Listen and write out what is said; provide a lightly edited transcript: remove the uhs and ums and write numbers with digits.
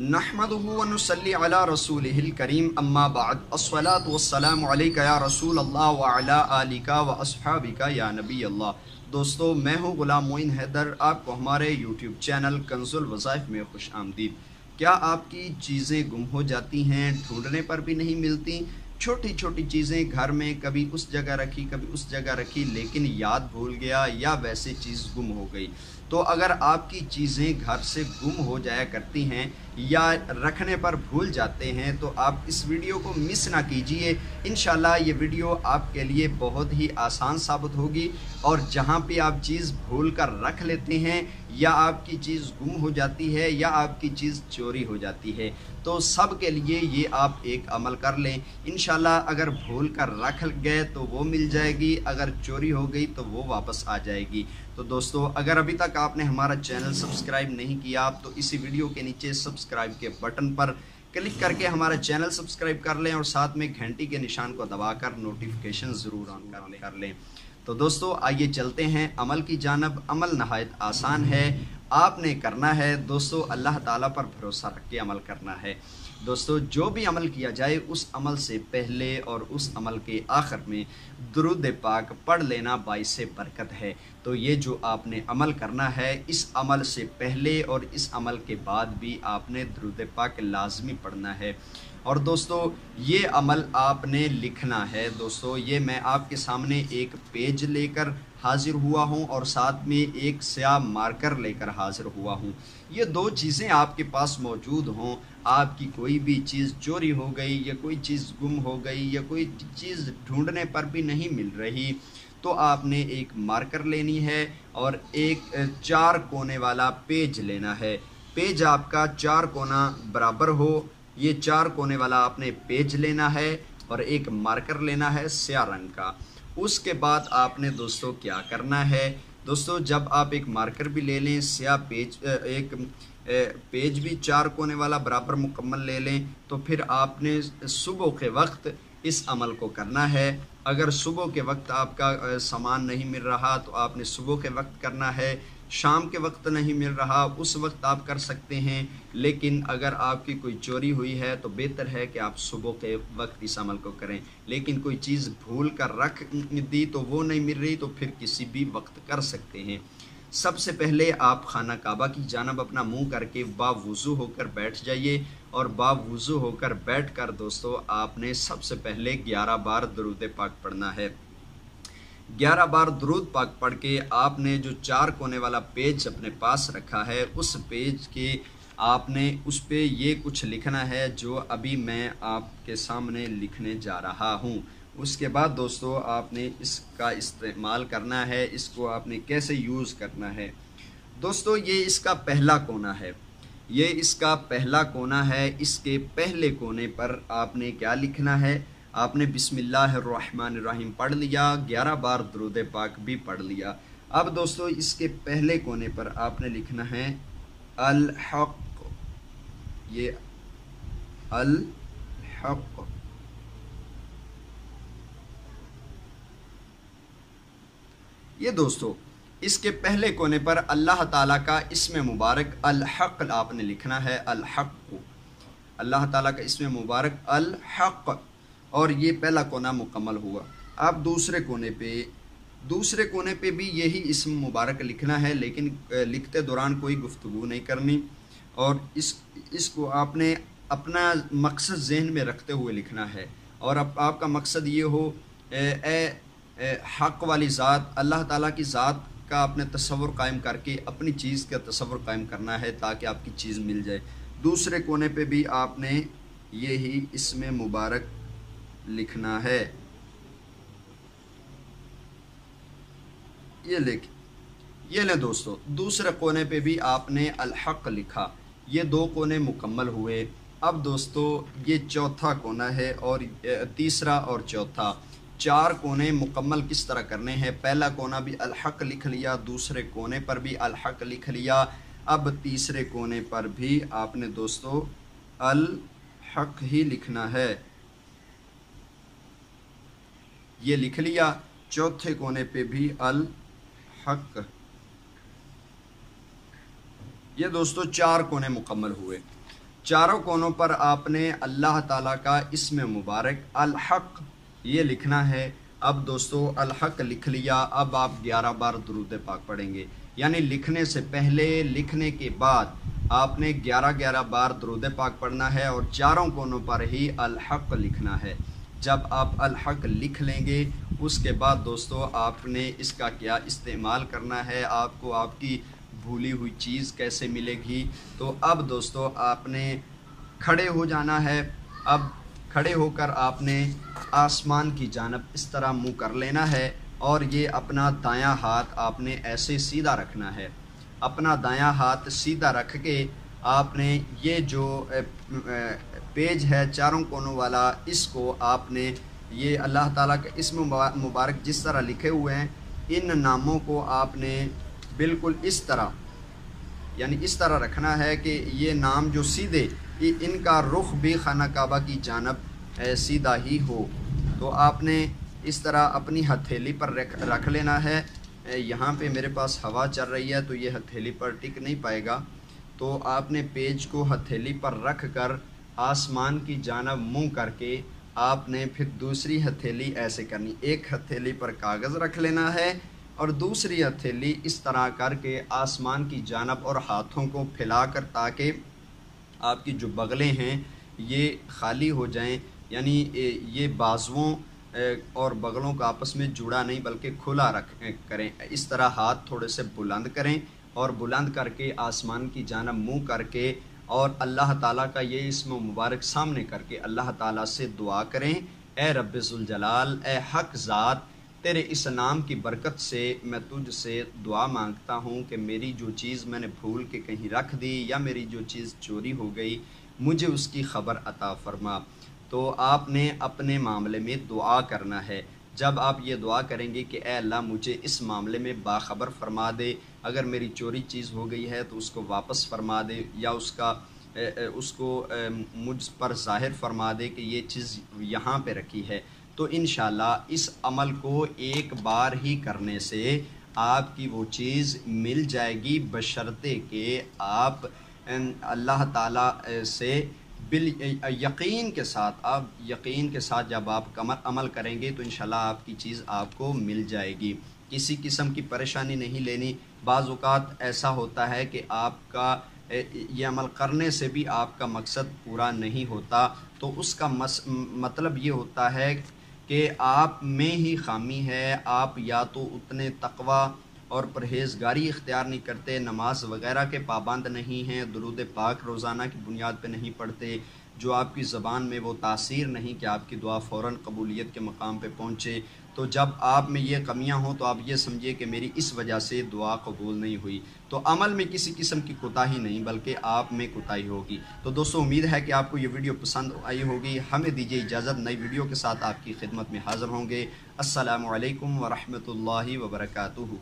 नहमदुहु व नुसल्ली अला रसूलिहिल करीम अम्मा बाद अस्सलातु वस्सलामु अलैका या रसूल अल्लाह व अला आलिका व अस्हाबिका या नबी अल्लाह। दोस्तों, मैं हूँ गुलाम मोइन हैदर। आपको हमारे यूट्यूब चैनल कंजुल वज़ाइफ में खुश आमदीद। क्या आपकी चीज़ें गुम हो जाती हैं, ढूंढने पर भी नहीं मिलती? छोटी छोटी चीज़ें घर में कभी उस जगह रखी कभी उस जगह रखी, लेकिन याद भूल गया या वैसे चीज़ गुम हो गई। तो अगर आपकी चीज़ें घर से गुम हो जाया करती हैं या रखने पर भूल जाते हैं तो आप इस वीडियो को मिस ना कीजिए। इंशाल्लाह ये वीडियो आपके लिए बहुत ही आसान साबित होगी। और जहाँ पे आप चीज़ भूल कर रख लेते हैं या आपकी चीज़ गुम हो जाती है या आपकी चीज़ चोरी हो जाती है, तो सब के लिए ये आप एक अमल कर लें। इंशाल्लाह अगर भूल कर रख गए तो वो मिल जाएगी, अगर चोरी हो गई तो वो वापस आ जाएगी। तो दोस्तों, अगर अभी तक आपने हमारा चैनल सब्सक्राइब नहीं किया तो इसी वीडियो के नीचे सब्सक्राइब के बटन पर क्लिक करके हमारा चैनल सब्सक्राइब कर लें और साथ में घंटी के निशान को दबाकर नोटिफिकेशन ज़रूर ऑन कर लें। तो दोस्तों, आइए चलते हैं अमल की जानब। अमल नहायत आसान है। आपने करना है दोस्तों, अल्लाह ताला पर भरोसा रख के अमल करना है। दोस्तों, जो भी अमल किया जाए उस अमल से पहले और उस अमल के आखिर में दुरूद पाक पढ़ लेना बाइसे बरकत है। तो ये जो आपने अमल करना है, इस अमल से पहले और इस अमल के बाद भी आपने दुरूद पाक लाजमी पढ़ना है। और दोस्तों, ये अमल आपने लिखना है। दोस्तों, ये मैं आपके सामने एक पेज लेकर हाजिर हुआ हूँ और साथ में एक स्याह मार्कर लेकर हाजिर हुआ हूँ। ये दो चीज़ें आपके पास मौजूद हों, आपकी कोई भी चीज़ चोरी हो गई या कोई चीज़ गुम हो गई या कोई चीज़ ढूंढने पर भी नहीं मिल रही, तो आपने एक मार्कर लेनी है और एक 4 कोने वाला पेज लेना है। पेज आपका 4 कोना बराबर हो, ये 4 कोने वाला आपने पेज लेना है और एक मार्कर लेना है स्याह रंग का। उसके बाद आपने दोस्तों क्या करना है, दोस्तों जब आप एक मार्कर भी ले लें, स्याह पेज भी 4 कोने वाला बराबर मुकम्मल ले लें, तो फिर आपने सुबह के वक्त इस अमल को करना है। अगर सुबह के वक्त आपका सामान नहीं मिल रहा तो आपने सुबह के वक्त करना है। शाम के वक्त नहीं मिल रहा उस वक्त आप कर सकते हैं, लेकिन अगर आपकी कोई चोरी हुई है तो बेहतर है कि आप सुबह के वक्त इस अमल को करें। लेकिन कोई चीज़ भूल कर रख दी तो वो नहीं मिल रही तो फिर किसी भी वक्त कर सकते हैं। सबसे पहले आप खाना काबा की जानब अपना मुंह करके बावुज़ू होकर बैठ जाइए और बावुज़ू होकर बैठ कर दोस्तों आपने सबसे पहले 11 बार दुरूद पाक पढ़ना है। 11 बार दुरूद पाक पढ़ के आपने जो 4 कोने वाला पेज अपने पास रखा है, उस पेज के आपने उस पे ये कुछ लिखना है जो अभी मैं आपके सामने लिखने जा रहा हूँ। उसके बाद दोस्तों आपने इसका इस्तेमाल करना है। इसको आपने कैसे यूज़ करना है, दोस्तों ये इसका पहला कोना है, ये इसका पहला कोना है। इसके पहले कोने पर आपने क्या लिखना है, आपने बिस्मिल्लाहिर्रहमानिर्रहीम पढ़ लिया, 11 बार दुरूद पाक भी पढ़ लिया। अब दोस्तों इसके पहले कोने पर आपने लिखना है अल हक, ये अल हक। ये दोस्तों इसके पहले कोने पर अल्लाह ताला का इस्म मुबारक अल हक आपने लिखना है। अल हक, अल्लाह ताला का इस्म मुबारक अल हक। और ये पहला कोना मुकम्मल हुआ। अब दूसरे कोने पे भी यही इस्म मुबारक लिखना है, लेकिन लिखते दौरान कोई गुफ्तगू नहीं करनी। और इसको आपने अपना मकसद जहन में रखते हुए लिखना है। और अब आपका मकसद ये हो, हक वाली ज़ात अल्लाह ताला की ज़ात का अपने तसव्वुर कायम करके अपनी चीज़ का तसव्वुर कायम करना है ताकि आपकी चीज़ मिल जाए। दूसरे कोने पे भी आपने यही इस्म मुबारक लिखना है। ये ले दोस्तों, दूसरे कोने पे भी आपने अल हक लिखा। ये 2 कोने मुकम्मल हुए। अब दोस्तों ये चौथा कोना है और तीसरा और चौथा 4 कोने मुकम्मल किस तरह करने हैं। पहला कोना भी अल हक लिख लिया, दूसरे कोने पर भी अल हक लिख लिया। अब तीसरे कोने पर भी आपने दोस्तों अल हक ही लिखना है, ये लिख लिया। चौथे कोने पे भी अल हक। ये दोस्तों 4 कोने मुकम्मल हुए। चारों कोनों पर आपने अल्लाह ताला का इसम मुबारक अल-हक ये लिखना है। अब दोस्तों अल-हक लिख लिया, अब आप 11 बार दुरूद पाक पढ़ेंगे, यानी लिखने से पहले, लिखने के बाद आपने 11-11 बार दुरूद पाक पढ़ना है और चारों कोनों पर ही अल-हक लिखना है। जब आप अल-हक लिख लेंगे उसके बाद दोस्तों आपने इसका क्या इस्तेमाल करना है, आपको आपकी भूली हुई चीज़ कैसे मिलेगी। तो अब दोस्तों आपने खड़े हो जाना है। अब खड़े होकर आपने आसमान की जानब इस तरह मुंह कर लेना है और ये अपना दायां हाथ आपने ऐसे सीधा रखना है। अपना दायां हाथ सीधा रख के आपने ये जो पेज है चारों कोनों वाला, इसको आपने ये अल्लाह ताला के इसम मुबारक जिस तरह लिखे हुए हैं, इन नामों को आपने बिल्कुल इस तरह, यानी इस तरह रखना है कि ये नाम जो सीधे, इनका रुख भी खाना काबा की जानब सीधा ही हो। तो आपने इस तरह अपनी हथेली पर रख लेना है। यहाँ पे मेरे पास हवा चल रही है तो ये हथेली पर टिक नहीं पाएगा। तो आपने पेज को हथेली पर रख कर आसमान की जानब मुँह करके आपने फिर दूसरी हथेली ऐसे करनी, एक हथेली पर कागज़ रख लेना है और दूसरी हथेली इस तरह करके आसमान की जानब और हाथों को फैलाकर, ताकि आपकी जो बगलें हैं ये खाली हो जाएं, यानी ये बाजुओं और बगलों का आपस में जुड़ा नहीं बल्कि खुला करें। इस तरह हाथ थोड़े से बुलंद करें और बुलंद करके आसमान की जानब मुँह करके और अल्लाह ताला का ये इस्म मुबारक सामने करके अल्लाह ताला से दुआ करें, ए रब्बे ज़ुल जलाल, ए हक ज़ात, तेरे इस नाम की बरकत से मैं तुझसे दुआ मांगता हूँ कि मेरी जो चीज़ मैंने भूल के कहीं रख दी या मेरी जो चीज़ चोरी हो गई, मुझे उसकी ख़बर अता फरमा। तो आपने अपने मामले में दुआ करना है। जब आप ये दुआ करेंगे कि ए अल्लाह मुझे इस मामले में बाखबर फरमा दे, अगर मेरी चोरी चीज़ हो गई है तो उसको वापस फरमा दे या उसको मुझ पर ज़ाहिर फरमा दे कि ये चीज़ यहाँ पे रखी है, तो इंशाल्लाह इस अमल को एक बार ही करने से आपकी वो चीज़ मिल जाएगी, बशर्ते कि आप अल्लाह ताला से यकीन के साथ, आप यकीन के साथ जब आप अमल करेंगे तो इंशाल्लाह आपकी चीज़ आपको मिल जाएगी। किसी किस्म की परेशानी नहीं लेनी। बाज़ औक़ात ऐसा होता है कि आपका ये अमल करने से भी आपका मकसद पूरा नहीं होता, तो उसका मतलब ये होता है कि आप में ही खामी है। आप या तो उतने तक़वा और परहेज़गारी इख्तियार नहीं करते, नमाज वग़ैरह के पाबंद नहीं हैं, दुरूद पाक रोज़ाना की बुनियाद पे नहीं पढ़ते, जो आपकी ज़बान में वो तासीर नहीं कि आपकी दुआ फ़ौरन कबूलियत के मकाम पे पहुँचे। तो जब आप में ये कमियां हों तो आप ये समझिए कि मेरी इस वजह से दुआ कबूल नहीं हुई। तो अमल में किसी किस्म की कोताही नहीं बल्कि आप में कोताही होगी। तो दोस्तों उम्मीद है कि आपको ये वीडियो पसंद आई होगी। हमें दीजिए इजाज़त, नई वीडियो के साथ आपकी खिदमत में हाज़िर होंगे। अस्सलामु अलैकुम व रहमतुल्लाहि व बरकातुहू।